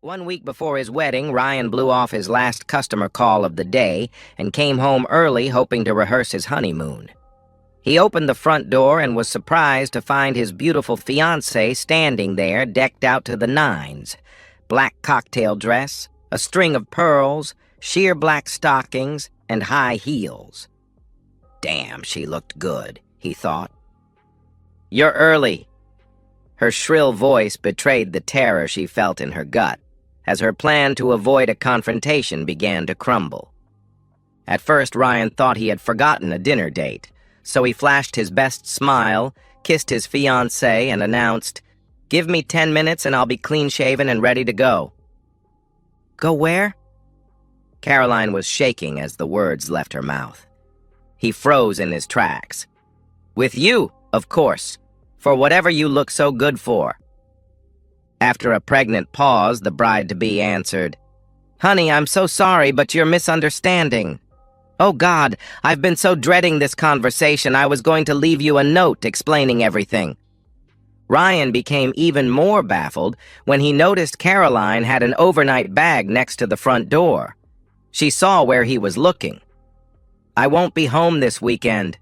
1 week before his wedding, Ryan blew off his last customer call of the day and came home early hoping to rehearse his honeymoon. He opened the front door and was surprised to find his beautiful fiancée standing there, decked out to the nines. Black cocktail dress, a string of pearls, sheer black stockings, and high heels. Damn, she looked good, he thought. "You're early." Her shrill voice betrayed the terror she felt in her gut, as her plan to avoid a confrontation began to crumble. At first, Ryan thought he had forgotten a dinner date, so he flashed his best smile, kissed his fiancée, and announced, "Give me 10 minutes and I'll be clean-shaven and ready to go." "Go where?" Caroline was shaking as the words left her mouth. He froze in his tracks. "With you, of course, for whatever you look so good for." After a pregnant pause, the bride-to-be answered, "Honey, I'm so sorry, but you're misunderstanding. Oh God, I've been so dreading this conversation I was going to leave you a note explaining everything." Ryan became even more baffled when he noticed Caroline had an overnight bag next to the front door. She saw where he was looking. "I won't be home this weekend."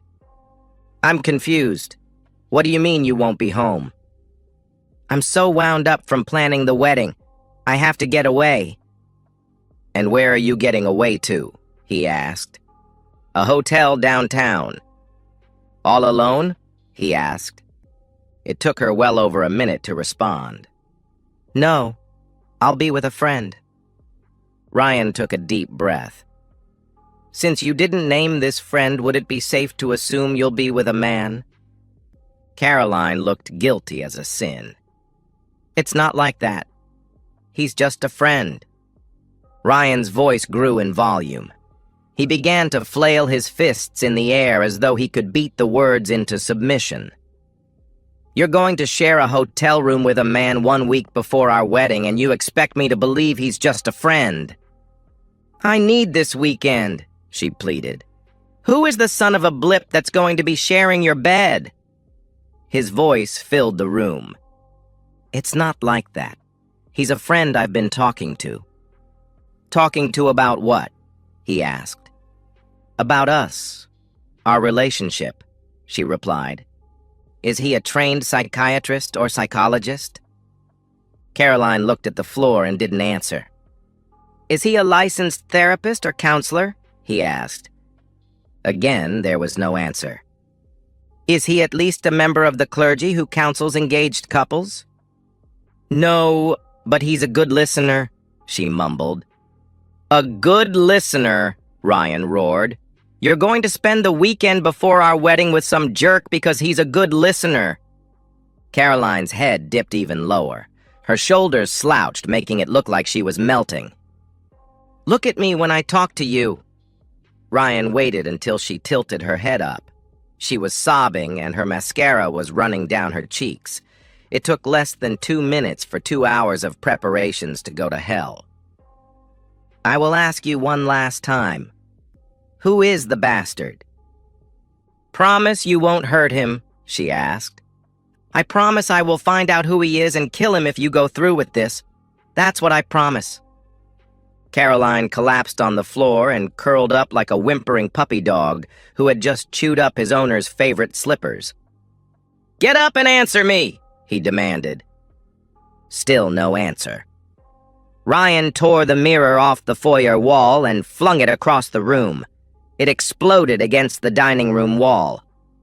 "I'm confused. What do you mean you won't be home?" "I'm so wound up from planning the wedding. I have to get away." "And where are you getting away to?" he asked. "A hotel downtown." "All alone?" he asked. It took her well over a minute to respond. "No, I'll be with a friend." Ryan took a deep breath. "Since you didn't name this friend, would it be safe to assume you'll be with a man?" Caroline looked guilty as a sin. "It's not like that. He's just a friend." Ryan's voice grew in volume. He began to flail his fists in the air as though he could beat the words into submission. "You're going to share a hotel room with a man 1 week before our wedding, and you expect me to believe he's just a friend?" "I need this weekend," she pleaded. "Who is the son of a blip that's going to be sharing your bed?" His voice filled the room. "It's not like that. He's a friend I've been talking to." "Talking to about what?" he asked. "About us. Our relationship," she replied. "Is he a trained psychiatrist or psychologist?" Caroline looked at the floor and didn't answer. "Is he a licensed therapist or counselor?" he asked. Again, there was no answer. "Is he at least a member of the clergy who counsels engaged couples?" "No, but he's a good listener," she mumbled. "A good listener," Ryan roared. "You're going to spend the weekend before our wedding with some jerk because he's a good listener." Caroline's head dipped even lower. Her shoulders slouched, making it look like she was melting. "Look at me when I talk to you." Ryan waited until she tilted her head up. She was sobbing and her mascara was running down her cheeks. It took less than 2 minutes for 2 hours of preparations to go to hell. "I will ask you one last time. Who is the bastard?" "Promise you won't hurt him?" she asked. "I promise I will find out who he is and kill him if you go through with this. That's what I promise." Caroline collapsed on the floor and curled up like a whimpering puppy dog who had just chewed up his owner's favorite slippers. "Get up and answer me!" he demanded. Still no answer. Ryan tore the mirror off the foyer wall and flung it across the room. It exploded against the dining room wall.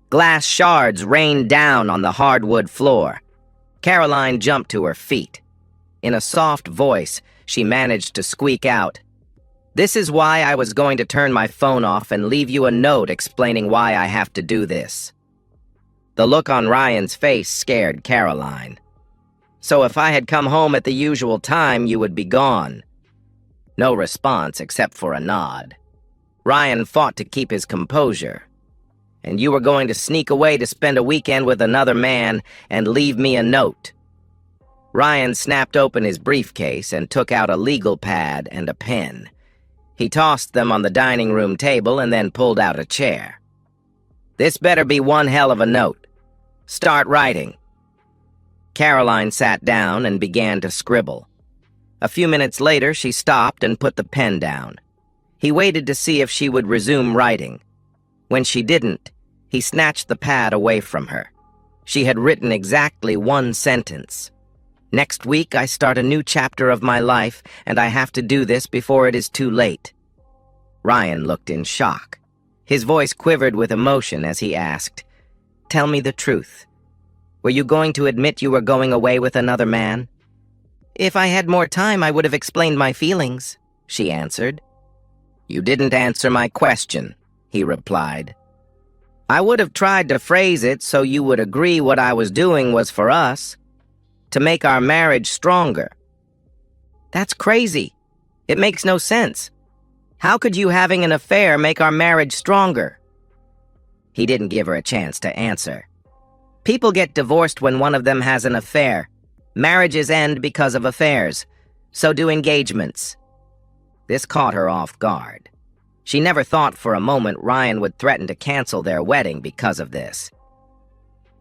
Glass shards rained down on the hardwood floor. Caroline jumped to her feet. In a soft voice, she managed to squeak out, "This is why I was going to turn my phone off and leave you a note explaining why I have to do this." The look on Ryan's face scared Caroline. "So if I had come home at the usual time, you would be gone." No response except for a nod. Ryan fought to keep his composure. "And you were going to sneak away to spend a weekend with another man and leave me a note." Ryan snapped open his briefcase and took out a legal pad and a pen. He tossed them on the dining room table and then pulled out a chair. "This better be one hell of a note. Start writing." Caroline sat down and began to scribble. A few minutes later, she stopped and put the pen down. He waited to see if she would resume writing. When she didn't, he snatched the pad away from her. She had written exactly one sentence. "Next week, I start a new chapter of my life, and I have to do this before it is too late." Ryan looked in shock. His voice quivered with emotion as he asked, "Tell me the truth. Were you going to admit you were going away with another man?" "If I had more time, I would have explained my feelings," she answered. "You didn't answer my question," he replied. "I would have tried to phrase it so you would agree what I was doing was for us, to make our marriage stronger." "That's crazy. It makes no sense. How could you having an affair make our marriage stronger?" He didn't give her a chance to answer. People get divorced when one of them has an affair. Marriages end because of affairs. So do engagements. This caught her off guard. She never thought for a moment Ryan would threaten to cancel their wedding because of this.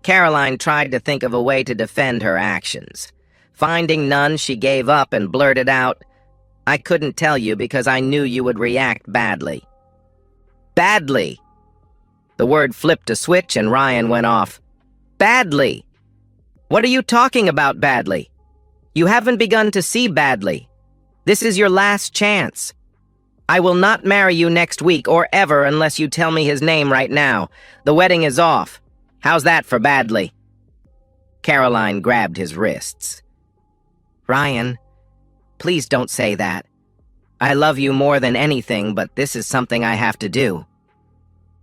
Caroline tried to think of a way to defend her actions. Finding none, she gave up and blurted out, "I couldn't tell you because I knew you would react badly." Badly! The word flipped a switch and Ryan went off. "Badly! What are you talking about, badly? You haven't begun to see badly. This is your last chance. I will not marry you next week or ever unless you tell me his name right now. The wedding is off. How's that for badly?" Caroline grabbed his wrists. "Ryan, please don't say that. I love you more than anything, but this is something I have to do."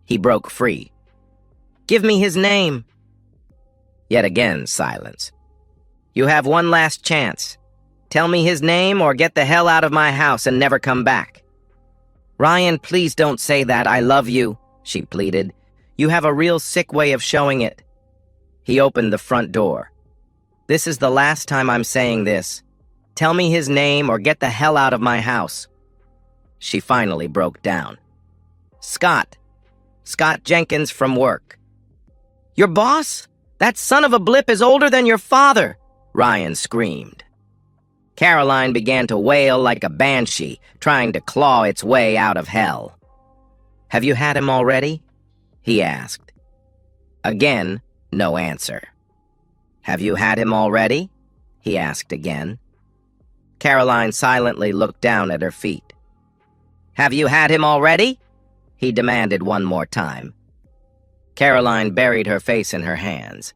He broke free. "Give me his name." Yet again, silence. "You have one last chance. Tell me his name or get the hell out of my house and never come back." "Ryan, please don't say that. I love you," she pleaded. "You have a real sick way of showing it." He opened the front door. "This is the last time I'm saying this. Tell me his name or get the hell out of my house." She finally broke down. "Scott. Scott Jenkins from work." "Your boss? That son of a blip is older than your father!" Ryan screamed. Caroline began to wail like a banshee, trying to claw its way out of hell. "Have you had him already?" he asked. Again, no answer. "Have you had him already?" he asked again. Caroline silently looked down at her feet. "Have you had him already?" he demanded one more time. Caroline buried her face in her hands.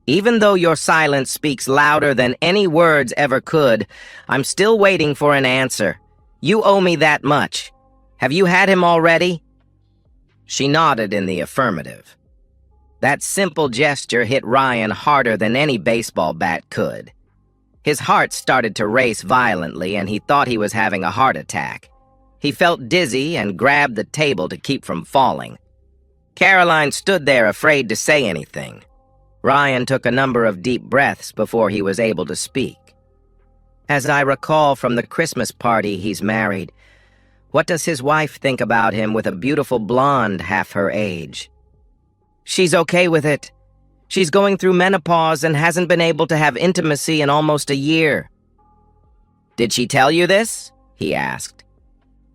"Even though your silence speaks louder than any words ever could, I'm still waiting for an answer. You owe me that much. Have you had him already?" She nodded in the affirmative. That simple gesture hit Ryan harder than any baseball bat could. His heart started to race violently, and he thought he was having a heart attack. He felt dizzy and grabbed the table to keep from falling. Caroline stood there afraid to say anything. Ryan took a number of deep breaths before he was able to speak. "As I recall from the Christmas party, he's married. What does his wife think about him with a beautiful blonde half her age?" "She's okay with it. She's going through menopause and hasn't been able to have intimacy in almost a year." "Did she tell you this?" he asked.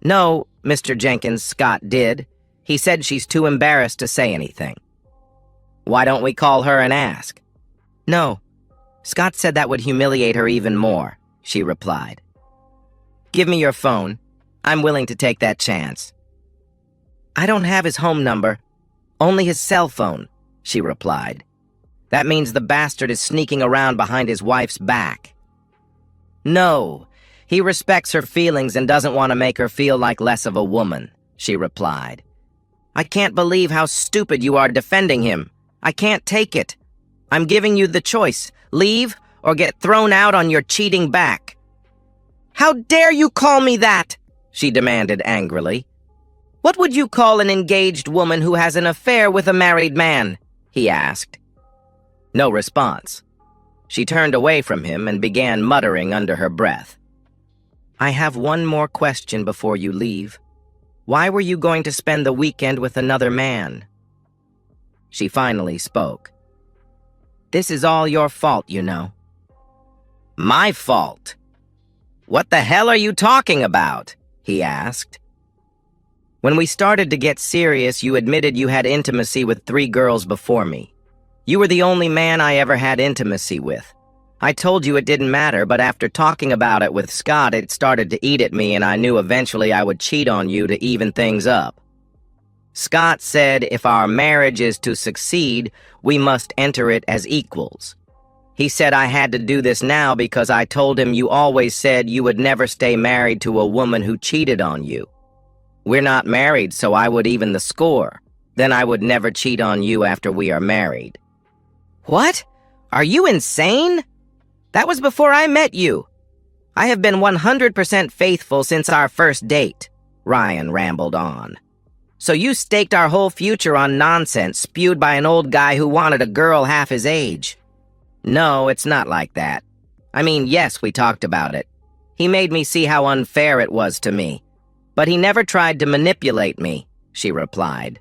"No, Mr. Jenkins, Scott did. He said she's too embarrassed to say anything." "Why don't we call her and ask?" "No. Scott said that would humiliate her even more," she replied. "Give me your phone. I'm willing to take that chance." "I don't have his home number. Only his cell phone," she replied. "That means the bastard is sneaking around behind his wife's back." "No. He respects her feelings and doesn't want to make her feel like less of a woman," she replied. "I can't believe how stupid you are defending him. I can't take it. I'm giving you the choice. Leave or get thrown out on your cheating back." "How dare you call me that?" she demanded angrily. "What would you call an engaged woman who has an affair with a married man?" he asked. No response. She turned away from him and began muttering under her breath. "I have one more question before you leave. Why were you going to spend the weekend with another man?" She finally spoke. "This is all your fault, you know." "My fault?" "What the hell are you talking about?" he asked. "When we started to get serious, you admitted you had intimacy with 3 girls before me. You were the only man I ever had intimacy with. I told you it didn't matter, but after talking about it with Scott, it started to eat at me, and I knew eventually I would cheat on you to even things up. Scott said if our marriage is to succeed, we must enter it as equals. He said I had to do this now because I told him you always said you would never stay married to a woman who cheated on you. We're not married, so I would even the score. Then I would never cheat on you after we are married." "What? Are you insane? That was before I met you. I have been 100% faithful since our first date," Ryan rambled on. "So you staked our whole future on nonsense spewed by an old guy who wanted a girl half his age." "No, it's not like that. I mean, yes, we talked about it. He made me see how unfair it was to me. But he never tried to manipulate me," she replied.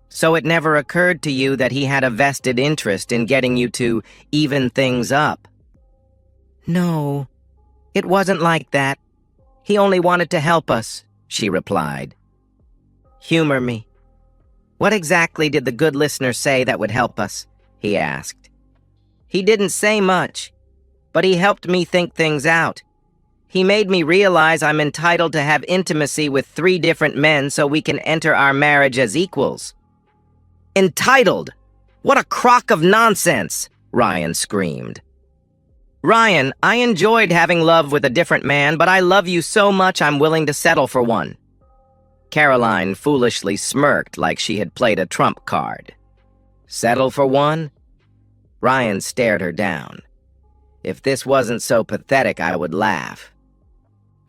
"So it never occurred to you that he had a vested interest in getting you to even things up?" "No, it wasn't like that. He only wanted to help us," she replied. "Humor me. What exactly did the good listener say that would help us?" he asked. "He didn't say much, but he helped me think things out. He made me realize I'm entitled to have intimacy with 3 different men so we can enter our marriage as equals." "Entitled? What a crock of nonsense!" Ryan screamed. "Ryan, I enjoyed having love with a different man, but I love you so much I'm willing to settle for one." Caroline foolishly smirked like she had played a trump card. "Settle for one?" Ryan stared her down. "If this wasn't so pathetic, I would laugh."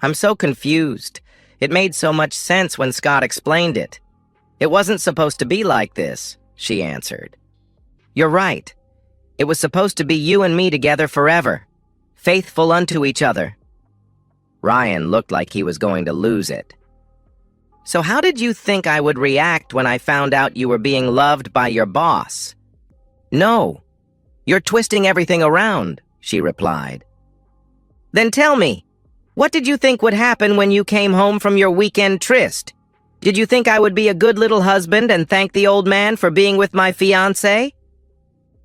"I'm so confused. It made so much sense when Scott explained it. It wasn't supposed to be like this," she answered. "You're right. It was supposed to be you and me together forever, faithful unto each other." Ryan looked like he was going to lose it. "So how did you think I would react when I found out you were being loved by your boss?" "No, you're twisting everything around," she replied. "Then tell me, what did you think would happen when you came home from your weekend tryst? Did you think I would be a good little husband and thank the old man for being with my fiancé?"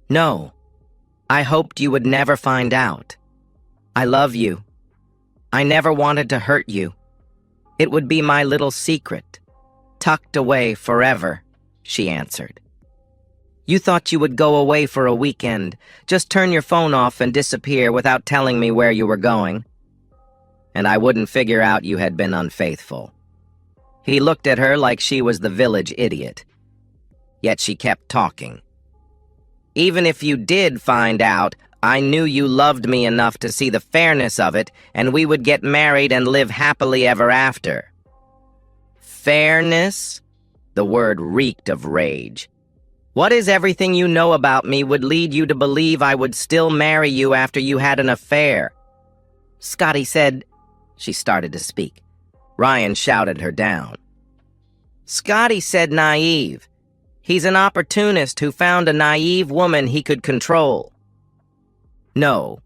"No, I hoped you would never find out. I love you. I never wanted to hurt you. It would be my little secret, tucked away forever," she answered. "You thought you would go away for a weekend, just turn your phone off and disappear without telling me where you were going. And I wouldn't figure out you had been unfaithful." He looked at her like she was the village idiot. Yet she kept talking. "Even if you did find out, I knew you loved me enough to see the fairness of it, and we would get married and live happily ever after." "Fairness?" The word reeked of rage. "What is everything you know about me would lead you to believe I would still marry you after you had an affair?" "Scotty said—" She started to speak. Ryan shouted her down. "Scotty said naive. He's an opportunist who found a naive woman he could control." "No,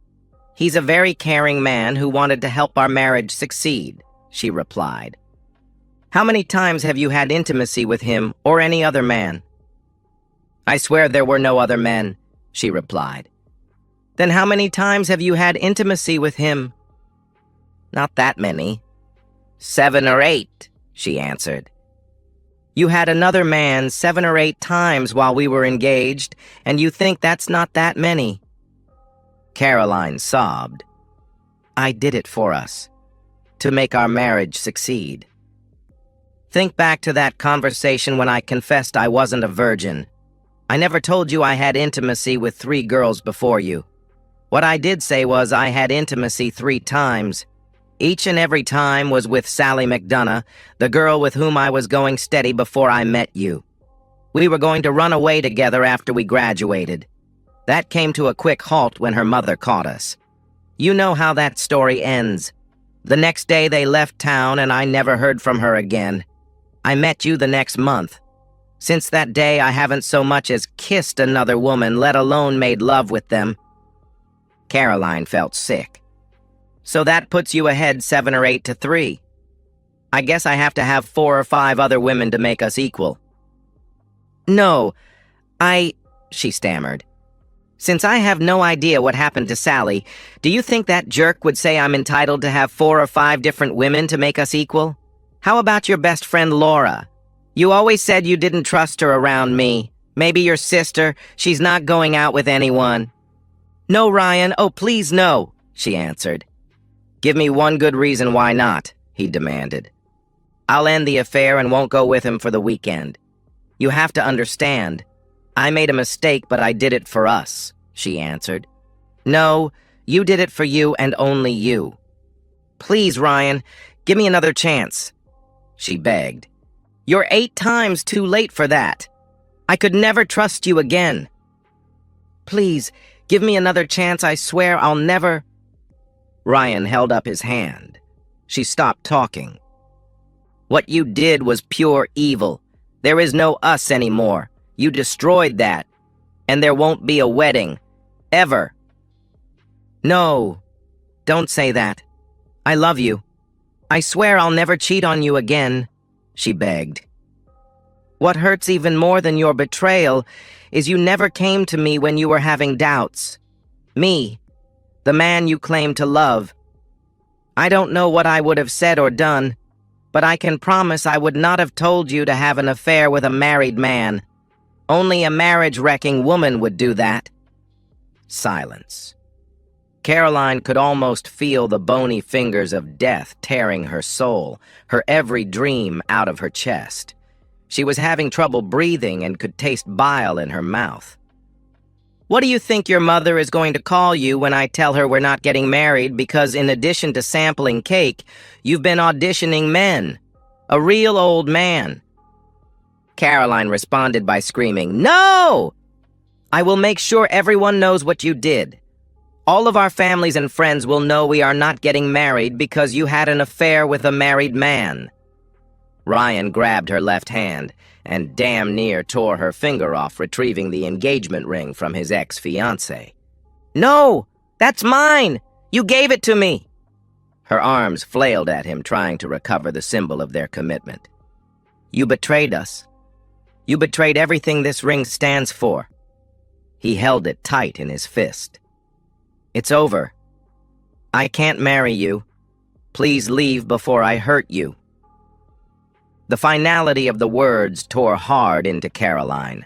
he's a very caring man who wanted to help our marriage succeed," she replied. "How many times have you had intimacy with him or any other man?" "I swear there were no other men," she replied. "Then how many times have you had intimacy with him?" "Not that many." 7 or 8, she answered. "You had another man 7 or 8 times while we were engaged, and you think that's not that many?" Caroline sobbed. "I did it for us, to make our marriage succeed. Think back to that conversation when I confessed I wasn't a virgin. I never told you I had intimacy with 3 girls before you. What I did say was I had intimacy 3 times. Each and every time was with Sally McDonough, the girl with whom I was going steady before I met you. We were going to run away together after we graduated. That came to a quick halt when her mother caught us. You know how that story ends. The next day they left town and I never heard from her again. I met you the next month. Since that day I haven't so much as kissed another woman, let alone made love with them." Caroline felt sick. So that puts you ahead 7 or 8 to 3. I guess I have to have 4 or 5 other women to make us equal. No, she stammered. Since I have no idea what happened to Sally, do you think that jerk would say I'm entitled to have 4 or 5 different women to make us equal? How about your best friend Laura? You always said you didn't trust her around me. Maybe your sister, she's not going out with anyone. No, Ryan, oh please no, she answered. Give me one good reason why not, he demanded. I'll end the affair and won't go with him for the weekend. You have to understand. I made a mistake, but I did it for us, she answered. No, you did it for you and only you. Please, Ryan, give me another chance, she begged. You're 8 times too late for that. I could never trust you again. Please, give me another chance. I swear I'll never... Ryan held up his hand. She stopped talking. What you did was pure evil. There is no us anymore. You destroyed that. And there won't be a wedding. Ever. No, don't say that. I love you. I swear I'll never cheat on you again, she begged. What hurts even more than your betrayal is you never came to me when you were having doubts. Me, the man you claim to love. I don't know what I would have said or done, but I can promise I would not have told you to have an affair with a married man. Only a marriage-wrecking woman would do that. Silence. Caroline could almost feel the bony fingers of death tearing her soul, her every dream out of her chest. She was having trouble breathing and could taste bile in her mouth. What do you think your mother is going to call you when I tell her we're not getting married because in addition to sampling cake, you've been auditioning men? A real old man. Caroline responded by screaming, No! I will make sure everyone knows what you did. All of our families and friends will know we are not getting married because you had an affair with a married man. Ryan grabbed her left hand and damn near tore her finger off, retrieving the engagement ring from his ex-fiancée. No! That's mine! You gave it to me! Her arms flailed at him, trying to recover the symbol of their commitment. You betrayed us. You betrayed everything this ring stands for. He held it tight in his fist. It's over. I can't marry you. Please leave before I hurt you. The finality of the words tore hard into Caroline.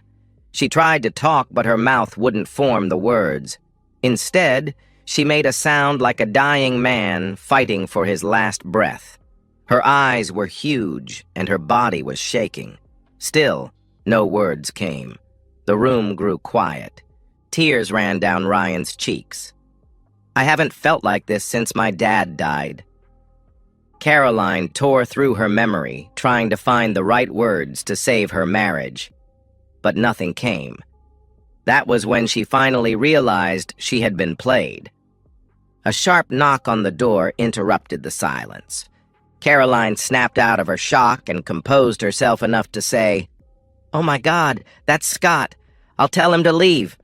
She tried to talk, but her mouth wouldn't form the words. Instead, she made a sound like a dying man fighting for his last breath. Her eyes were huge, and her body was shaking. Still, no words came. The room grew quiet. Tears ran down Ryan's cheeks. I haven't felt like this since my dad died. Caroline tore through her memory, trying to find the right words to save her marriage. But nothing came. That was when she finally realized she had been played. A sharp knock on the door interrupted the silence. Caroline snapped out of her shock and composed herself enough to say, "Oh my God, that's Scott. I'll tell him to leave.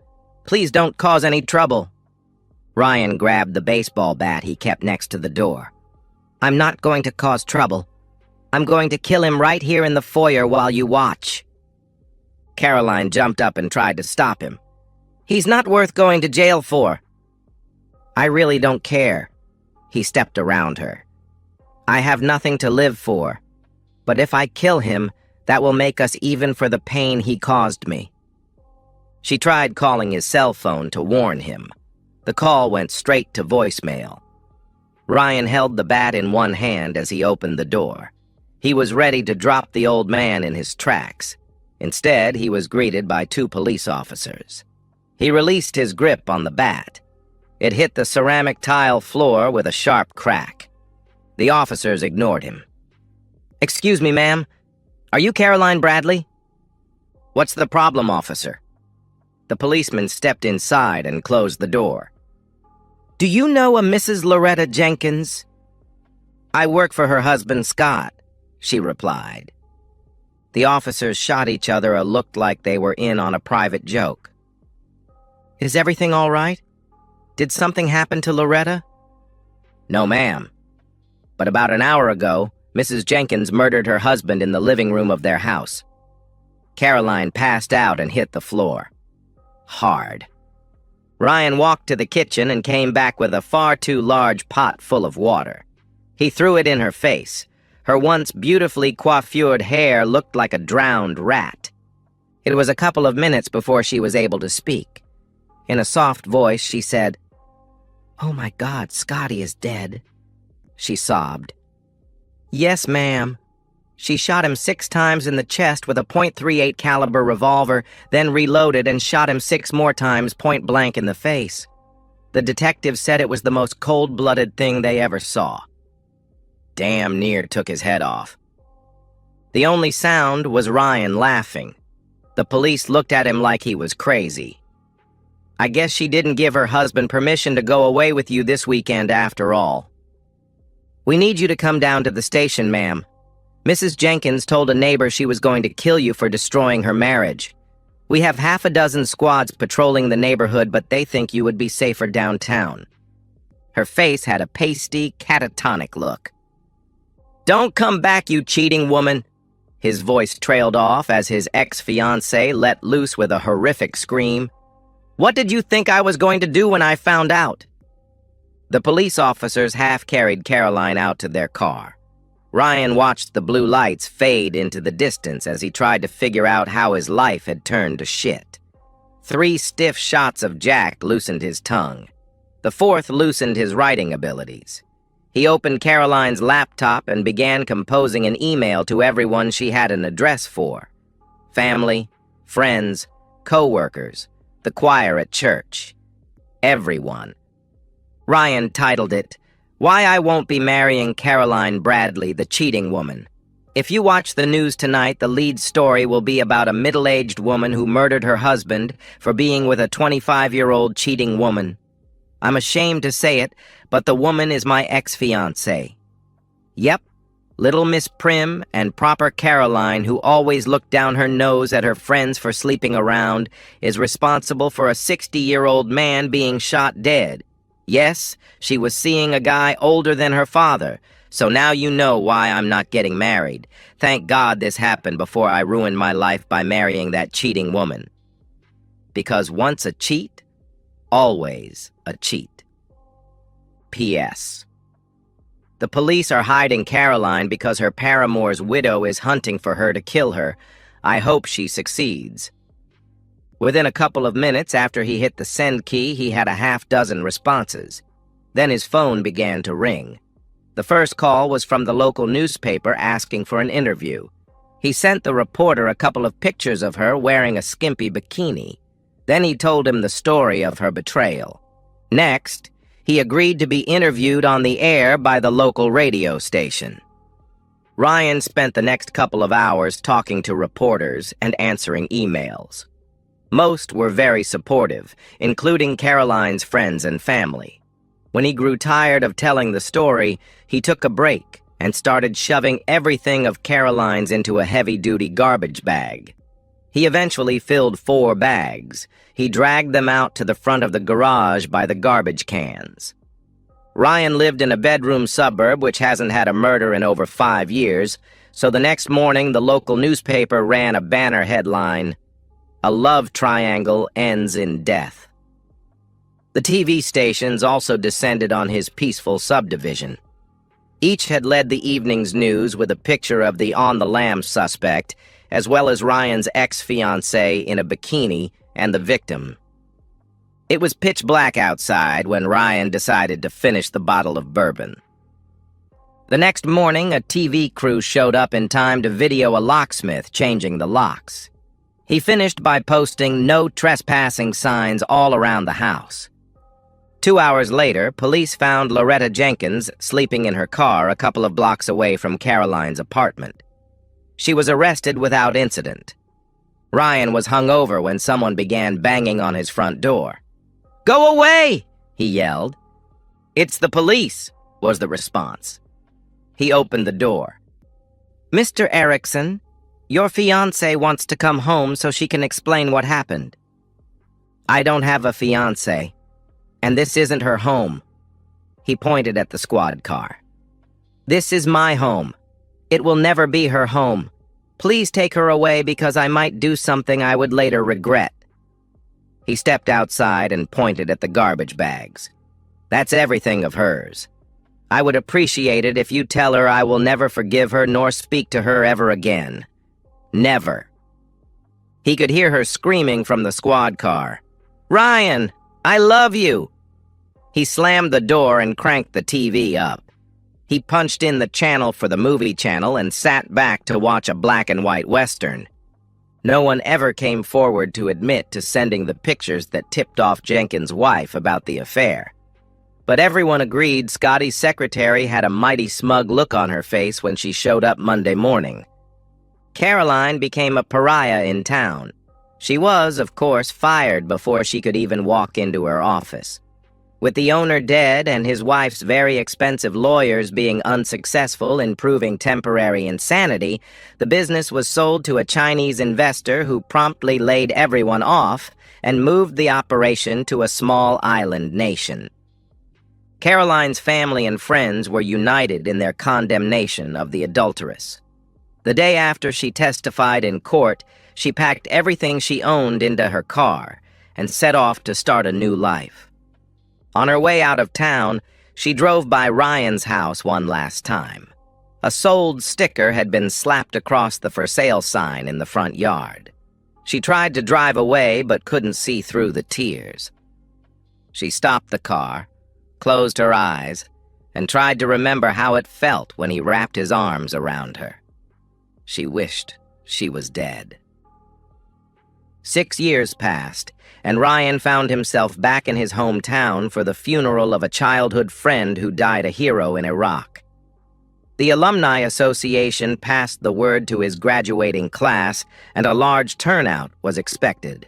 Please don't cause any trouble." Ryan grabbed the baseball bat he kept next to the door. "I'm not going to cause trouble. I'm going to kill him right here in the foyer while you watch." Caroline jumped up and tried to stop him. "He's not worth going to jail for." "I really don't care." He stepped around her. "I have nothing to live for. But if I kill him, that will make us even for the pain he caused me." She tried calling his cell phone to warn him. The call went straight to voicemail. Ryan held the bat in one hand as he opened the door. He was ready to drop the old man in his tracks. Instead, he was greeted by 2 police officers. He released his grip on the bat. It hit the ceramic tile floor with a sharp crack. The officers ignored him. "Excuse me, ma'am. Are you Caroline Bradley?" "What's the problem, officer?" The policeman stepped inside and closed the door. "Do you know a Mrs. Loretta Jenkins?" "I work for her husband, Scott," she replied. The officers shot each other a look like they were in on a private joke. "Is everything all right? Did something happen to Loretta?" No, ma'am. But about an hour ago, Mrs. Jenkins murdered her husband in the living room of their house. Caroline passed out and hit the floor. Hard. Ryan walked to the kitchen and came back with a far too large pot full of water. He threw it in her face. Her once beautifully coiffured hair looked like a drowned rat. It was a couple of minutes before she was able to speak. In a soft voice, she said, "Oh my God, Scotty is dead," she sobbed. "Yes, ma'am." She shot him 6 times in the chest with a .38 caliber revolver, then reloaded and shot him 6 more times point blank in the face. The detective said it was the most cold-blooded thing they ever saw. Damn near took his head off. The only sound was Ryan laughing. The police looked at him like he was crazy. "I guess she didn't give her husband permission to go away with you this weekend after all. We need you to come down to the station, ma'am. Mrs. Jenkins told a neighbor she was going to kill you for destroying her marriage. We have half a dozen squads patrolling the neighborhood, but they think you would be safer downtown." Her face had a pasty, catatonic look. "Don't come back, you cheating woman!" His voice trailed off as his ex-fiancée let loose with a horrific scream. "What did you think I was going to do when I found out?" The police officers half-carried Caroline out to their car. Ryan watched the blue lights fade into the distance as he tried to figure out how his life had turned to shit. 3 stiff shots of Jack loosened his tongue. The 4th loosened his writing abilities. He opened Caroline's laptop and began composing an email to everyone she had an address for. Family, friends, co-workers, the choir at church. Everyone. Ryan titled it, "Why I Won't Be Marrying Caroline Bradley, the Cheating Woman." If you watch the news tonight, the lead story will be about a middle-aged woman who murdered her husband for being with a 25-year-old cheating woman. I'm ashamed to say it, but the woman is my ex-fiancée. Yep, little Miss Prim and proper Caroline, who always looked down her nose at her friends for sleeping around, is responsible for a 60-year-old man being shot dead. Yes, she was seeing a guy older than her father, so now you know why I'm not getting married. Thank God this happened before I ruined my life by marrying that cheating woman. Because once a cheat, always a cheat. P.S. The police are hiding Caroline because her paramour's widow is hunting for her to kill her. I hope she succeeds. Within a couple of minutes after he hit the send key, he had a half-dozen responses. Then his phone began to ring. The first call was from the local newspaper asking for an interview. He sent the reporter a couple of pictures of her wearing a skimpy bikini. Then he told him the story of her betrayal. Next, he agreed to be interviewed on the air by the local radio station. Ryan spent the next couple of hours talking to reporters and answering emails. Most were very supportive, including Caroline's friends and family. When he grew tired of telling the story, he took a break and started shoving everything of Caroline's into a heavy-duty garbage bag. He eventually filled 4 bags. He dragged them out to the front of the garage by the garbage cans. Ryan lived in a bedroom suburb which hasn't had a murder in over 5 years, so the next morning the local newspaper ran a banner headline, "A love triangle ends in death." The TV stations also descended on his peaceful subdivision. Each had led the evening's news with a picture of the on-the-lam suspect, as well as Ryan's ex-fiancée in a bikini and the victim. It was pitch black outside when Ryan decided to finish the bottle of bourbon. The next morning, a TV crew showed up in time to video a locksmith changing the locks. He finished by posting "No trespassing" signs all around the house. 2 hours later, police found Loretta Jenkins sleeping in her car a couple of blocks away from Caroline's apartment. She was arrested without incident. Ryan was hungover when someone began banging on his front door. "Go away!" he yelled. "It's the police," was the response. He opened the door. "Mr. Erickson, your fiancée wants to come home so she can explain what happened." "I don't have a fiancée, and this isn't her home." He pointed at the squad car. "This is my home. It will never be her home. Please take her away because I might do something I would later regret." He stepped outside and pointed at the garbage bags. "That's everything of hers. I would appreciate it if you tell her I will never forgive her nor speak to her ever again. Never." He could hear her screaming from the squad car. "Ryan, I love you!" He slammed the door and cranked the TV up. He punched in the channel for the movie channel and sat back to watch a black-and-white Western. No one ever came forward to admit to sending the pictures that tipped off Jenkins' wife about the affair. But everyone agreed Scotty's secretary had a mighty smug look on her face when she showed up Monday morning. Caroline became a pariah in town. She was, of course, fired before she could even walk into her office. With the owner dead and his wife's very expensive lawyers being unsuccessful in proving temporary insanity, the business was sold to a Chinese investor who promptly laid everyone off and moved the operation to a small island nation. Caroline's family and friends were united in their condemnation of the adulteress. The day after she testified in court, she packed everything she owned into her car and set off to start a new life. On her way out of town, she drove by Ryan's house one last time. A sold sticker had been slapped across the for sale sign in the front yard. She tried to drive away but couldn't see through the tears. She stopped the car, closed her eyes, and tried to remember how it felt when he wrapped his arms around her. She wished she was dead. 6 years passed, and Ryan found himself back in his hometown for the funeral of a childhood friend who died a hero in Iraq. The Alumni Association passed the word to his graduating class, and a large turnout was expected.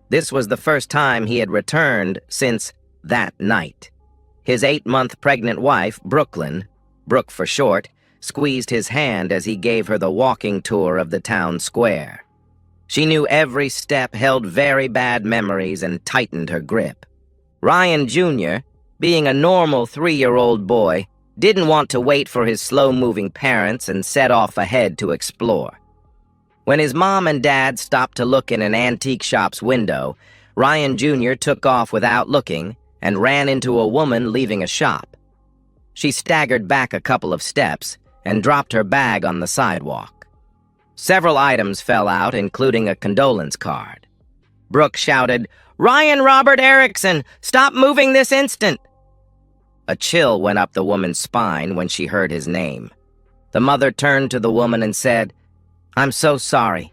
This was the first time he had returned since that night. His 8-month pregnant wife, Brooklyn, Brooke for short, squeezed his hand as he gave her the walking tour of the town square. She knew every step held very bad memories and tightened her grip. Ryan Jr., being a normal 3-year-old boy, didn't want to wait for his slow-moving parents and set off ahead to explore. When his mom and dad stopped to look in an antique shop's window, Ryan Jr. took off without looking and ran into a woman leaving a shop. She staggered back a couple of steps and dropped her bag on the sidewalk. Several items fell out, including a condolence card. Brooke shouted, "Ryan Robert Erickson, stop moving this instant!" A chill went up the woman's spine when she heard his name. The mother turned to the woman and said, "I'm so sorry.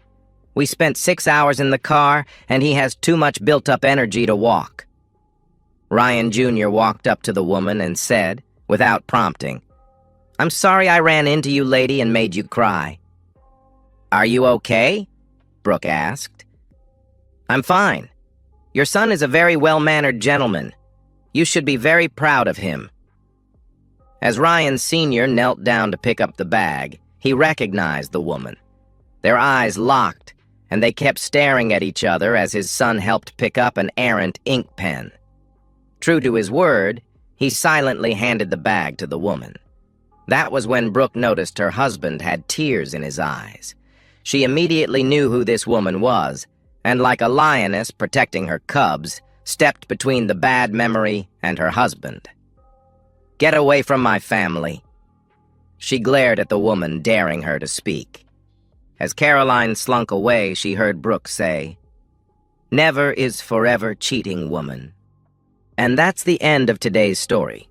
We spent 6 hours in the car, and he has too much built-up energy to walk." Ryan Jr. walked up to the woman and said, without prompting, "I'm sorry I ran into you, lady, and made you cry." "Are you okay?" Brooke asked. "I'm fine. Your son is a very well-mannered gentleman. You should be very proud of him." As Ryan Sr. knelt down to pick up the bag, he recognized the woman. Their eyes locked, and they kept staring at each other as his son helped pick up an errant ink pen. True to his word, he silently handed the bag to the woman. That was when Brooke noticed her husband had tears in his eyes. She immediately knew who this woman was, and like a lioness protecting her cubs, stepped between the bad memory and her husband. "Get away from my family." She glared at the woman, daring her to speak. As Caroline slunk away, she heard Brooke say, "Never is forever, cheating woman." And that's the end of today's story.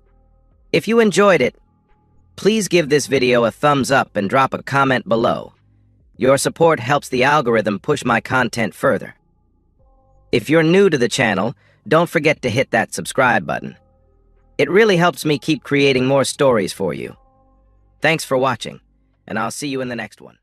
If you enjoyed it, please give this video a thumbs up and drop a comment below. Your support helps the algorithm push my content further. If you're new to the channel, don't forget to hit that subscribe button. It really helps me keep creating more stories for you. Thanks for watching, and I'll see you in the next one.